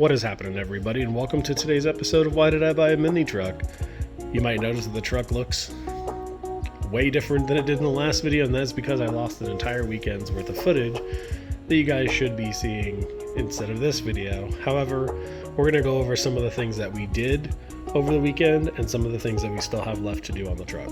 What is happening, everybody, and welcome to today's episode of Why Did I Buy a Mini Truck? You might notice that the truck looks way different than it did in the last video, and that's because I lost an entire weekend's worth of footage that you guys should be seeing instead of this video. However, we're going to go over some of the things that we did over the weekend and some of the things that we still have left to do on the truck.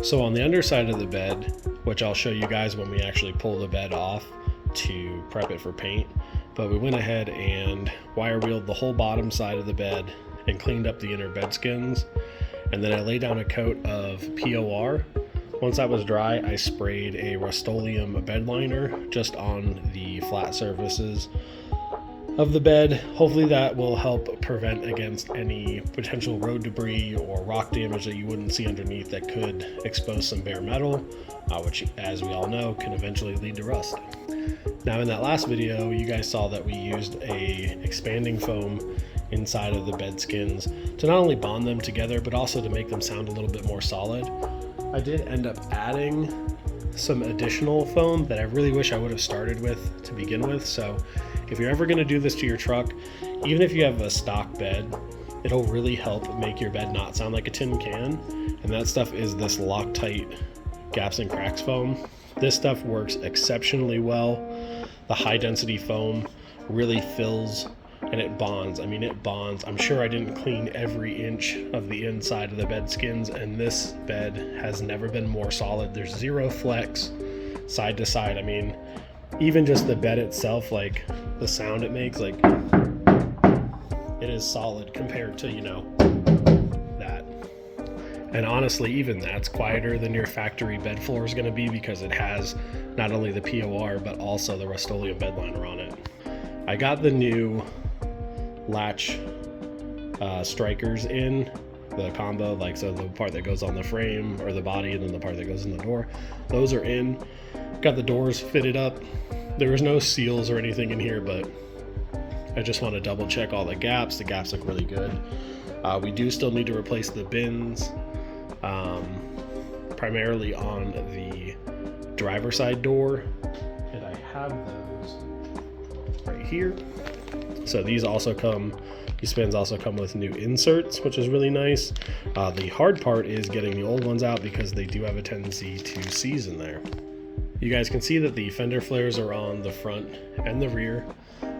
So on the underside of the bed, which I'll show you guys when we actually pull the bed off to prep it for paint, but we went ahead and wire wheeled the whole bottom side of the bed and cleaned up the inner bed skins. And then I laid down a coat of POR. Once that was dry, I sprayed a Rust-Oleum bed liner just on the flat surfaces of the bed. Hopefully that will help prevent against any potential road debris or rock damage that you wouldn't see underneath that could expose some bare metal, which, as we all know, can eventually lead to rust. Now, in that last video, you guys saw that we used a expanding foam inside of the bed skins to not only bond them together, but also to make them sound a little bit more solid. I did end up adding some additional foam that I really wish I would have started with to begin with. So if you're ever going to do this to your truck, even if you have a stock bed, it'll really help make your bed not sound like a tin can. And that stuff is this Loctite gaps and cracks foam. This stuff works exceptionally well. The high density foam really fills and it bonds. I mean, it bonds. I'm sure I didn't clean every inch of the inside of the bed skins, and this bed has never been more solid. There's zero flex side to side. I mean, even just the bed itself, like the sound it makes, like it is solid compared to, that. And honestly, even that's quieter than your factory bed floor is going to be, because it has not only the POR but also the Rust-Oleum bed liner on it. I got the new latch strikers in the combo, like, so the part that goes on the frame or the body and then the part that goes in the door, those are in. Got the doors fitted up. There was no seals or anything in here, but I just want to double check all the gaps. The gaps look really good. We do still need to replace the bins, primarily on the driver side door, and I have those right here. So these bins also come with new inserts, which is really nice. The hard part is getting the old ones out, because they do have a tendency to seize in there. You guys can see that the fender flares are on the front and the rear.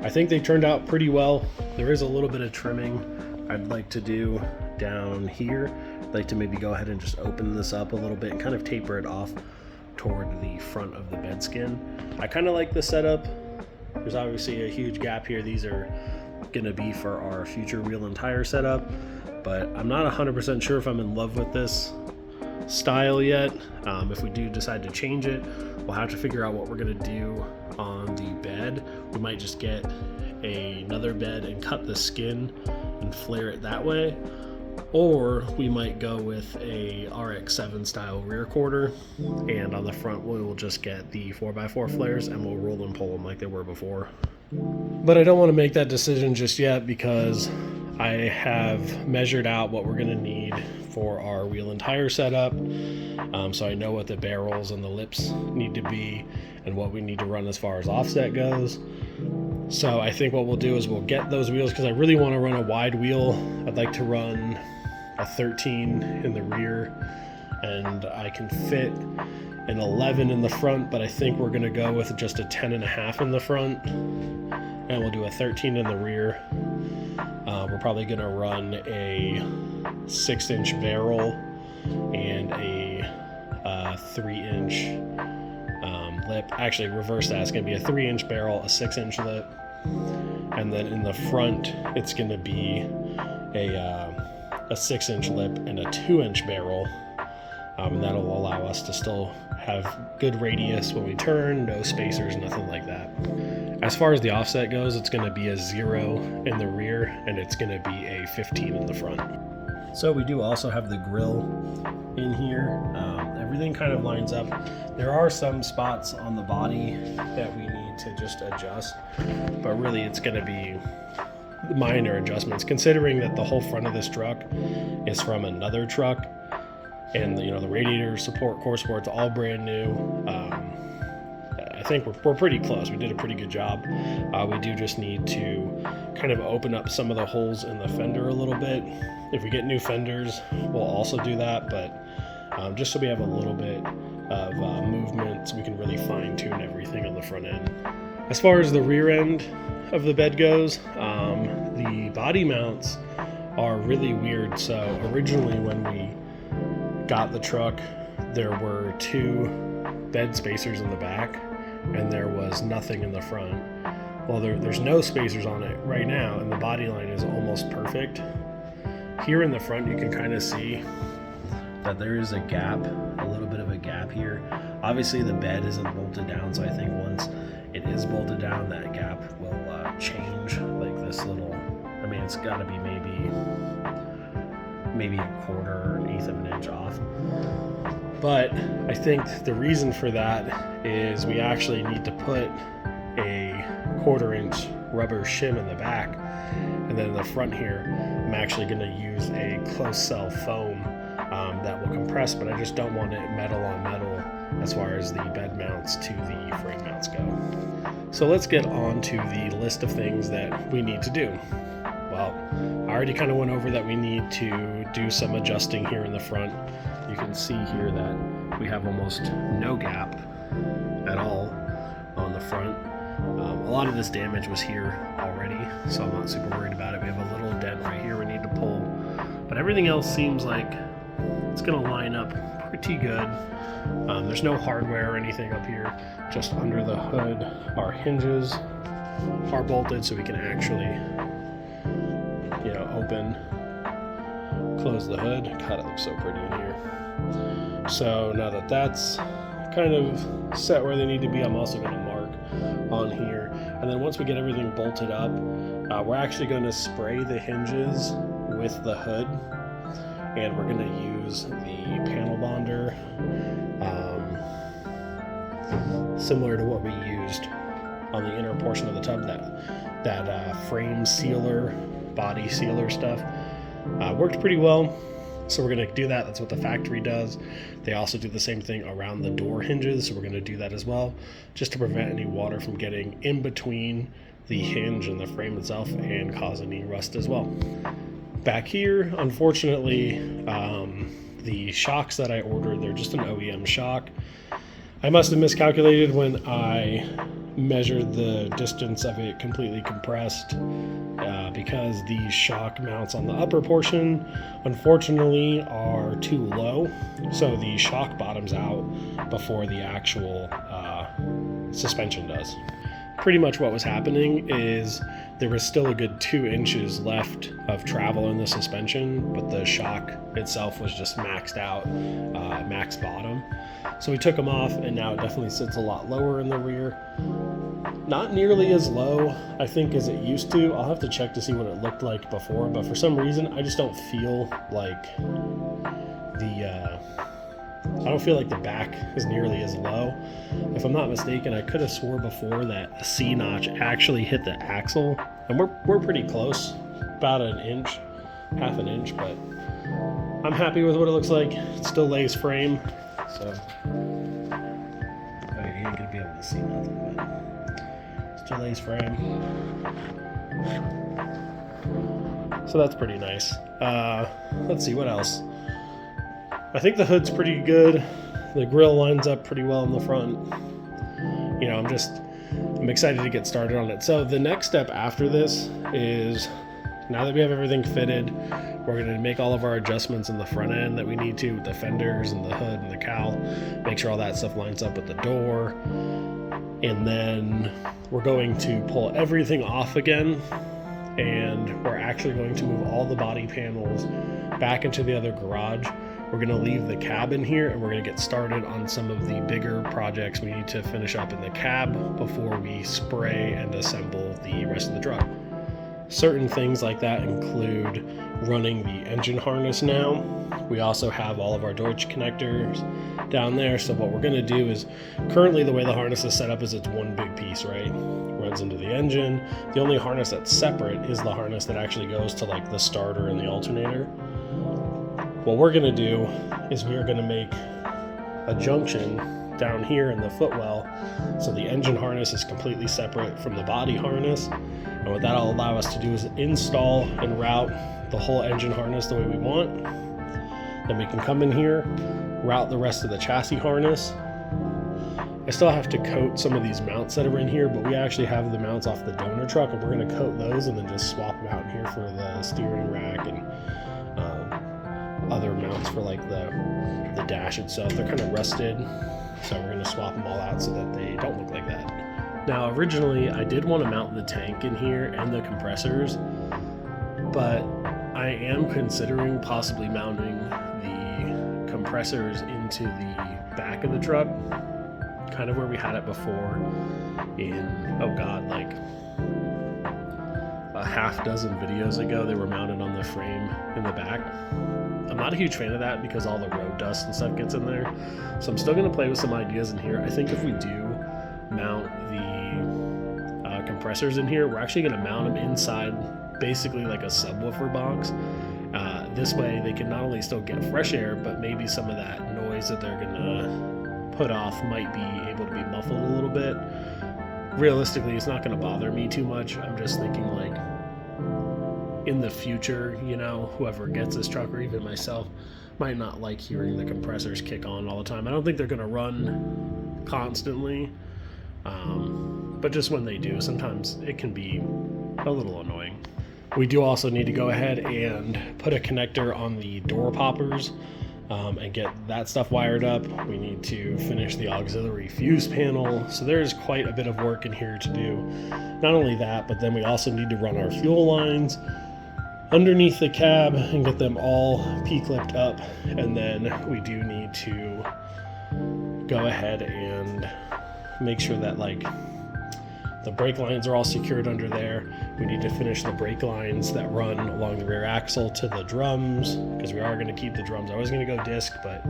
I think they turned out pretty well. There is a little bit of trimming I'd like to do down here. I'd like to maybe go ahead and just open this up a little bit and kind of taper it off toward the front of the bed skin. I kind of like the setup. There's obviously a huge gap here. These are gonna be for our future wheel and tire setup, but I'm not 100% sure if I'm in love with this style yet. If we do decide to change it, we'll have to figure out what we're gonna do on the bed. We might just get another bed and cut the skin and flare it that way, or we might go with a RX-7 style rear quarter, and on the front we will just get the 4x4 flares and we'll roll and pull them like they were before. But I don't want to make that decision just yet, because I have measured out what we're going to need for our wheel and tire setup, so I know what the barrels and the lips need to be and what we need to run as far as offset goes. So I think what we'll do is we'll get those wheels, because I really want to run a wide wheel. I'd like to run a 13 in the rear, and I can fit an 11 in the front, but I think we're going to go with just a 10.5 in the front, and we'll do a 13 in the rear. We're probably going to run a 6-inch barrel and a 3-inch lip. Actually, reverse that. It's going to be a 3-inch barrel, a 6-inch lip, and then in the front it's going to be a 6-inch lip and a 2-inch barrel, and that'll allow us to still have good radius when we turn, no spacers, nothing like that. As far as the offset goes, it's going to be a 0 in the rear, and it's going to be a 15 in the front. So we do also have the grill in here. Everything kind of lines up. There are some spots on the body that we need to just adjust, but really it's going to be minor adjustments, considering that the whole front of this truck is from another truck, and the radiator support, core support's all brand new. I think we're pretty close. We did a pretty good job. We do just need to kind of open up some of the holes in the fender a little bit. If we get new fenders, we'll also do that, but just so we have a little bit of movement so we can really fine tune everything on the front end. As far as the rear end of the bed goes, the body mounts are really weird. So originally when we got the truck, there were 2 bed spacers in the back and there was nothing in the front. Well, there's no spacers on it right now, and the body line is almost perfect. Here in the front, you can kind of see that there is a gap, a little bit of a gap here. Obviously, the bed isn't bolted down, so I think once it is bolted down, that gap will change. Like this little, I mean, it's got to be maybe a quarter or an eighth of an inch off. But I think the reason for that is we actually need to put a 1/4 inch rubber shim in the back, and then in the front here I'm actually going to use a close cell foam that will compress, but I just don't want it metal on metal as far as the bed mounts to the frame mounts go. So let's get on to the list of things that we need to do. Well, I already kind of went over that we need to do some adjusting here in the front. You can see here that we have almost no gap at all on the front. A lot of this damage was here already, so I'm not super worried about it. We have a little dent right here we need to pull, but everything else seems like it's going to line up pretty good. There's no hardware or anything up here. Just under the hood, our hinges are bolted so we can actually, open, close the hood. God, it looks so pretty in here. So now that that's kind of set where they need to be, I'm also going to mark on here. And then once we get everything bolted up, we're actually going to spray the hinges with the hood, and we're going to use the panel bonder, similar to what we used on the inner portion of the tub, that frame sealer, body sealer stuff. Worked pretty well, so we're going to do that. That's what the factory does. They also do the same thing around the door hinges, so we're going to do that as well, just to prevent any water from getting in between the hinge and the frame itself and cause any rust as well. Back here, unfortunately, the shocks that I ordered, they're just an OEM shock. I must have miscalculated when I measured the distance of it completely compressed, because the shock mounts on the upper portion unfortunately are too low, so the shock bottoms out before the actual suspension does. Pretty much what was happening is there was still a good 2 inches left of travel in the suspension, but the shock itself was just maxed out, max bottom. So we took them off, and now it definitely sits a lot lower in the rear. Not nearly as low, I think, as it used to. I'll have to check to see what it looked like before, but for some reason, I just don't feel like the back is nearly as low. If I'm not mistaken, I could have swore before that the C notch actually hit the axle, and we're pretty close, about an inch, half an inch, but I'm happy with what it looks like. It still lays frame, so you ain't gonna be able to see nothing, but still lays frame. So that's pretty nice. Let's see what else. I think the hood's pretty good. The grill lines up pretty well in the front. I'm excited to get started on it. So the next step after this is, now that we have everything fitted, we're going to make all of our adjustments in the front end that we need to, with the fenders and the hood and the cowl, make sure all that stuff lines up with the door. And then we're going to pull everything off again, and we're actually going to move all the body panels back into the other garage. We're going to leave the cab in here, and we're going to get started on some of the bigger projects we need to finish up in the cab before we spray and assemble the rest of the truck. Certain things like that include running the engine harness now. We also have all of our Deutsch connectors down there. So what we're going to do is, currently the way the harness is set up is it's one big piece, right? Runs into the engine. The only harness that's separate is the harness that actually goes to like the starter and the alternator. What we're going to do is we are going to make a junction down here in the footwell, so the engine harness is completely separate from the body harness, And what that'll allow us to do is install and route the whole engine harness the way we want. Then we can come in here, route the rest of the chassis harness. I still have to coat some of these mounts that are in here, but we actually have the mounts off the donor truck, and we're going to coat those and then just swap them out in here for the steering rack and other mounts for like the dash itself. They're kind of rusted, so we're going to swap them all out so that they don't look like that. Now originally I did want to mount the tank in here and the compressors, but I am considering possibly mounting the compressors into the back of the truck, kind of where we had it before in, oh god, like a half dozen videos ago. They were mounted on the frame in the back. I'm not a huge fan of that because all the road dust and stuff gets in there. So I'm still going to play with some ideas in here. I think if we do mount the compressors in here, we're actually going to mount them inside basically like a subwoofer box. This way they can not only still get fresh air, but maybe some of that noise that they're going to put off might be able to be muffled a little bit. Realistically, it's not going to bother me too much. I'm just thinking like in the future, you know, whoever gets this truck or even myself might not like hearing the compressors kick on all the time. I don't think they're going to run constantly, but just when they do, sometimes it can be a little annoying. We do also need to go ahead and put a connector on the door poppers and get that stuff wired up. We need to finish the auxiliary fuse panel. So there's quite a bit of work in here to do. Not only that, but then we also need to run our fuel lines underneath the cab and get them all P-clipped up. And then we do need to go ahead and make sure that like the brake lines are all secured under there. We need to finish the brake lines that run along the rear axle to the drums, because we are going to keep the drums. I was going to go disc, but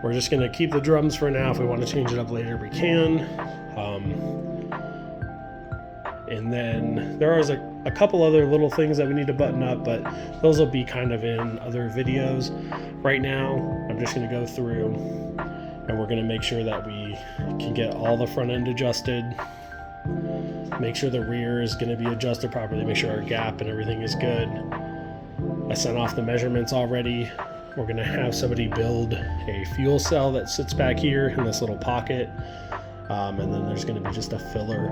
we're just going to keep the drums for now. If we want to change it up later, we can. And then there is a couple other little things that we need to button up, but those will be kind of in other videos. Right now, I'm just going to go through and we're going to make sure that we can get all the front end adjusted. Make sure the rear is going to be adjusted properly, make sure our gap and everything is good. I sent off the measurements already. We're going to have somebody build a fuel cell that sits back here in this little pocket, and then there's going to be just a filler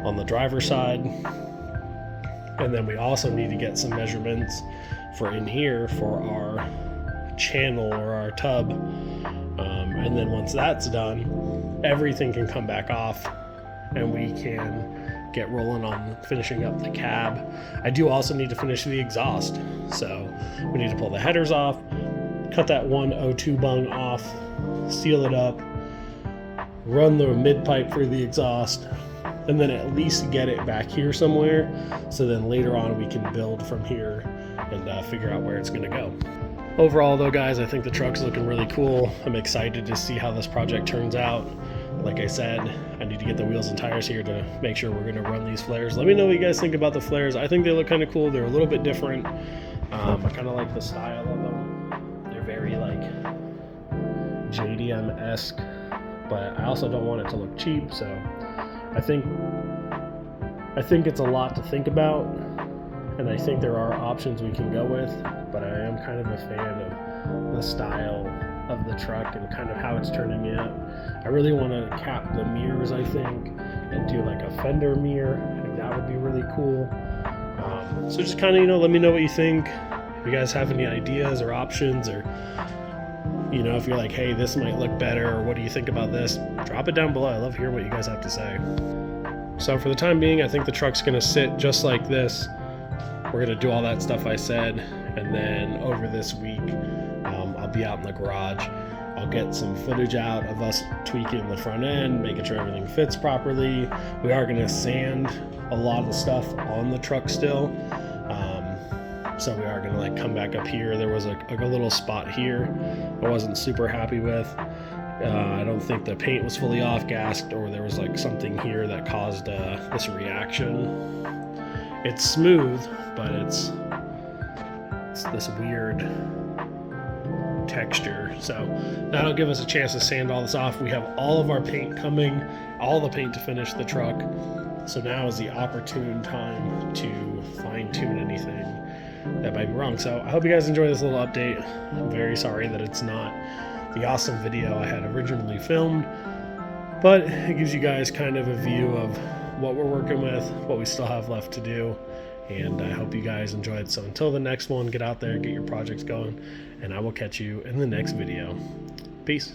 on the driver's side. And then we also need to get some measurements for in here for our channel or our tub, and then once that's done, everything can come back off and we can get rolling on finishing up the cab. I do also need to finish the exhaust, so we need to pull the headers off, cut that 102 bung off, seal it up, run the mid pipe through the exhaust, and then at least get it back here somewhere, so then later on we can build from here and figure out where it's going to go. Overall though, guys, I think the truck's looking really cool. I'm excited to see how this project turns out. Like I said, I need to get the wheels and tires here to make sure we're going to run these flares. Let me know what you guys think about the flares. I think they look kind of cool. They're a little bit different. I kind of like the style of them. They're very like JDM-esque, but I also don't want it to look cheap. So I think it's a lot to think about, and I think there are options we can go with, but I am kind of a fan of the style of the truck and kind of how it's turning out. I really want to cap the mirrors, I think, and do like a Fender mirror. I think that would be really cool. So just kind of, you know, let me know what you think. If you guys have any ideas or options, or, you know, if you're like, hey, this might look better, or what do you think about this? Drop it down below. I love hearing what you guys have to say. So for the time being, I think the truck's going to sit just like this. We're going to do all that stuff I said, and then over this week, I'll be out in the garage. I'll get some footage out of us tweaking the front end, making sure everything fits properly. We are going to sand a lot of the stuff on the truck still. So we are going to like come back up here. There was a little spot here I wasn't super happy with. I don't think the paint was fully off-gassed, or there was like something here that caused this reaction. It's smooth, but it's this weird texture. So that'll give us a chance to sand all this off. We have all of our paint coming, all the paint to finish the truck. So now is the opportune time to fine tune anything that might be wrong. So I hope you guys enjoy this little update. I'm very sorry that it's not the awesome video I had originally filmed, but it gives you guys kind of a view of what we're working with, what we still have left to do, and I hope you guys enjoyed. So until the next one, get out there, get your projects going, and I will catch you in the next video. Peace.